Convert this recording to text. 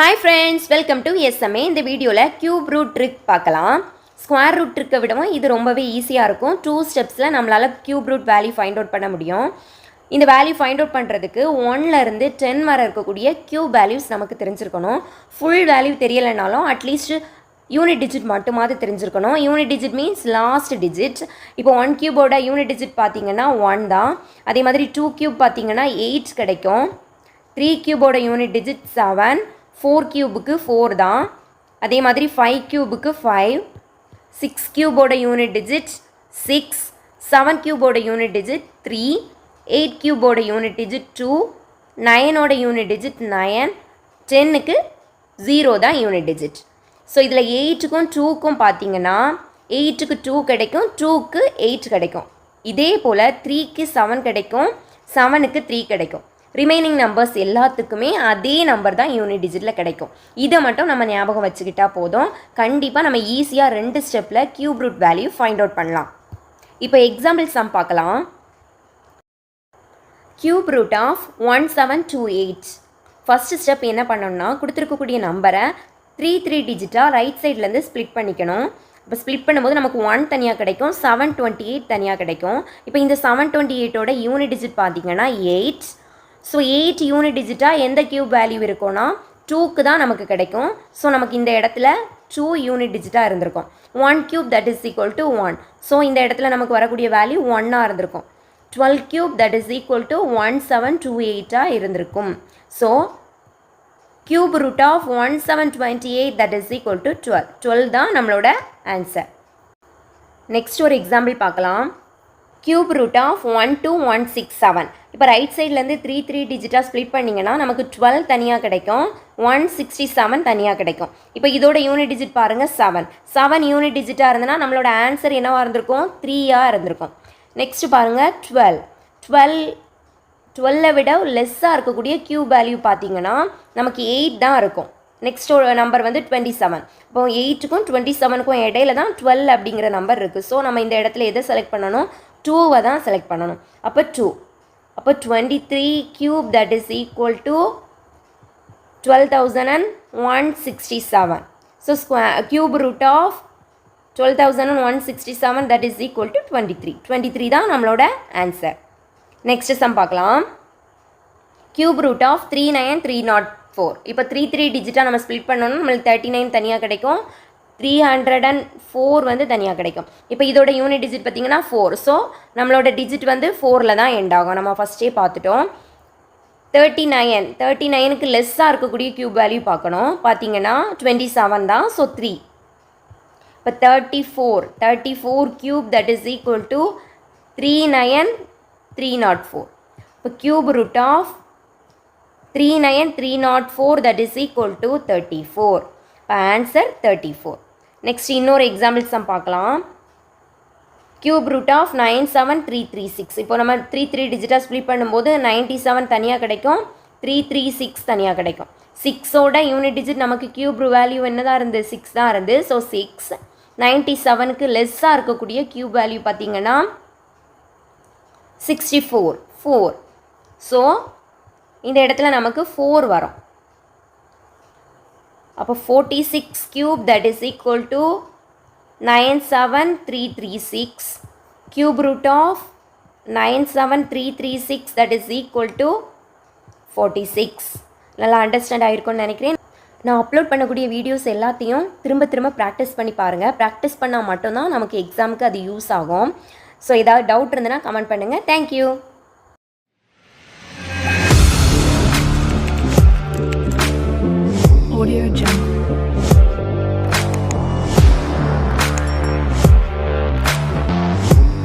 Hi friends, welcome to SMA. இந்த வீடியோல cube root trick பார்க்கலாம். Square root trick விடவும் இது ரொம்பவே ஈஸியா இருக்கும். 2 ஸ்டெப்ஸ்ல நம்மளால cube root value find out பண்ண முடியும். இந்த value find out பண்றதுக்கு 1 ல இருந்து 10 வரை இருக்கக்கூடிய cube values நமக்கு தெரிஞ்சிருக்கணும். Full value தெரியலனாலும் at least யூனிட் டிஜிட் மட்டுமாவது தெரிஞ்சிருக்கணும். Unit digit means last digit. இப்போ 1 கியூபோட யூனிட் டிஜிட் பார்த்தீங்கன்னா 1 தான். அதே மாதிரி 2 கியூப் பார்த்தீங்கன்னா 8 கிடைக்கும். 3 கியூபோட யூனிட் டிஜிட் 7. 4 கியூபுக்கு 4 தான். அதே மாதிரி 5 கியூபுக்கு 5. 6 கியூபோட யூனிட் டிஜிட் 6. 7 கியூபோட யூனிட் டிஜிட் 3. 8 கியூபோட யூனிட் டிஜிட் 2. 9ஓட யூனிட் டிஜிட் 9. 10க்கு 0 தான் யூனிட் டிஜிட். ஸோ இதில் 8க்கும் 2க்கும் பார்த்தீங்கன்னா 8க்கு 2 கிடைக்கும், 2க்கு 8 கிடைக்கும். இதே போல் 3க்கு 7 கிடைக்கும், 7க்கு 3 கிடைக்கும். ரிமைனிங் நம்பர்ஸ் எல்லாத்துக்குமே அதே நம்பர் தான் யூனிட் டிஜிட்டில் கிடைக்கும். இதை மட்டும் நம்ம ஞாபகம் வச்சுக்கிட்டா போதும். கண்டிப்பாக நம்ம ஈஸியாக 2 ஸ்டெப்பில் cube root value find out பண்ணலாம். இப்போ எக்ஸாம்பிள் சம் பார்க்கலாம். Cube root of 1728. First step என்ன பண்ணணும்னா, கொடுத்துருக்கக்கூடிய நம்பரை 3 டிஜிட்டாக ரைட் சைட்லேருந்து ஸ்ப்ளிட் பண்ணிக்கணும். இப்போ ஸ்ப்ளிட் பண்ணும்போது நமக்கு 1 தனியாக கிடைக்கும், 728 தனியாக கிடைக்கும். இப்போ இந்த 728ஓட யூனிட் டிஜிட் பார்த்தீங்கன்னா 8. ஸோ 8 யூனிட் டிஜிட்டாக எந்த கியூப் வேல்யூ இருக்கும்னா 2க்கு தான் நமக்கு கிடைக்கும். ஸோ நமக்கு இந்த இடத்துல 2 யூனிட் டிஜிட்டாக இருந்திருக்கும். 1 cube that is equal to 1. So இந்த இடத்துல நமக்கு வரக்கூடிய வேல்யூ 1ஆக இருந்திருக்கும். 12 cube that is equal to 1728ஆக இருந்திருக்கும். So cube root of 1728 that is equal to 12. 12 தான் நம்மளோட ஆன்சர். நெக்ஸ்ட் ஒரு எக்ஸாம்பிள் பார்க்கலாம். Cube root of 12167. இப்போ ரைட் சைட்லேருந்து 3 டிஜிட்டாக ஸ்ப்ளிட் பண்ணிங்கன்னா நமக்கு 12 தனியாக கிடைக்கும், 167 தனியாக கிடைக்கும். இப்போ இதோட யூனிட் டிஜிட் பாருங்கள் 7. 7 யூனிட் டிஜிட்டாக இருந்ததுன்னா நம்மளோட ஆன்சர் என்னவாக இருந்திருக்கும், 3ஆக இருந்திருக்கும். நெக்ஸ்ட் பாருங்கள் 12 விட லெஸ்ஸாக இருக்கக்கூடிய கியூப் வேல்யூ பார்த்தீங்கன்னா நமக்கு 8 தான் இருக்கும். நெக்ஸ்ட் நம்பர் வந்து 27. இப்போ 8க்கும் 27க்கும் இடையில தான் 12 அப்படிங்கிற நம்பர் இருக்குது. ஸோ நம்ம இந்த இடத்துல எதை செலக்ட் பண்ணணும், 2வை தான் செலக்ட் பண்ணணும். அப்போ 2. அப்போ 23 cube that is equal to 12,167. So cube root of 12,167 that is equal to 23. 23 தான் நம்மளோட ஆன்சர். நெக்ஸ்ட் சம் பார்க்கலாம். Cube root of 39304. இப்போ 3 டிஜிட்டாக நம்ம ஸ்ப்ளிட் பண்ணோம்னா நம்மளுக்கு 39 தனியாக கிடைக்கும், 304 வந்து தனியாக கிடைக்கும். இப்போ இதோட யூனிட் டிஜிட் பார்த்தீங்கன்னா 4. ஸோ நம்மளோட டிஜிட் வந்து 4ல் தான் எண்ட் ஆகும். நம்ம ஃபஸ்ட்டே பார்த்துட்டோம். 39க்கு லெஸ்ஸாக இருக்கக்கூடிய கியூப் வேல்யூ பார்க்கணும். பார்த்தீங்கன்னா 27 தான். ஸோ 3. இப்போ 34 cube that is equal to 39304. இப்போ cube root of 39304 that is equal to 34. இப்போ ஆன்சர் 34. நெக்ஸ்ட் இன்னொரு எக்ஸாம்பிள் சம் பார்க்கலாம். Cube root of 97336. இப்போ நம்ம 3 டிஜிட்டாக ஸ்ப்ளிட் பண்ணும்போது 97 தனியாக கிடைக்கும், 336 தனியாக கிடைக்கும். 6ஓட யூனிட் டிஜிட் நமக்கு கியூப் வேல்யூ என்னதான் இருந்து, 6 தான் இருந்து. ஸோ 6. 97க்கு லெஸ்ஸாக இருக்கக்கூடிய கியூப் வேல்யூ பார்த்தீங்கன்னா 64. 4. ஸோ இந்த இடத்துல நமக்கு 4 வரும். அப்போ 46 cube that is equal to 97336. Cube root of 97336 that is equal to 46. நல்லா அண்டர்ஸ்டாண்ட் ஆகிருக்கும்னு நினைக்கிறேன். நான் அப்லோட் பண்ணக்கூடிய வீடியோஸ் எல்லாத்தையும் திரும்ப ப்ராக்டிஸ் பண்ணி பாருங்கள். ப்ராக்டிஸ் பண்ணால் மட்டும்தான் நமக்கு எக்ஸாமுக்கு அது யூஸ் ஆகும். ஸோ ஏதாவது டவுட் இருந்ததுன்னா கமெண்ட் பண்ணுங்கள். தேங்க்யூ.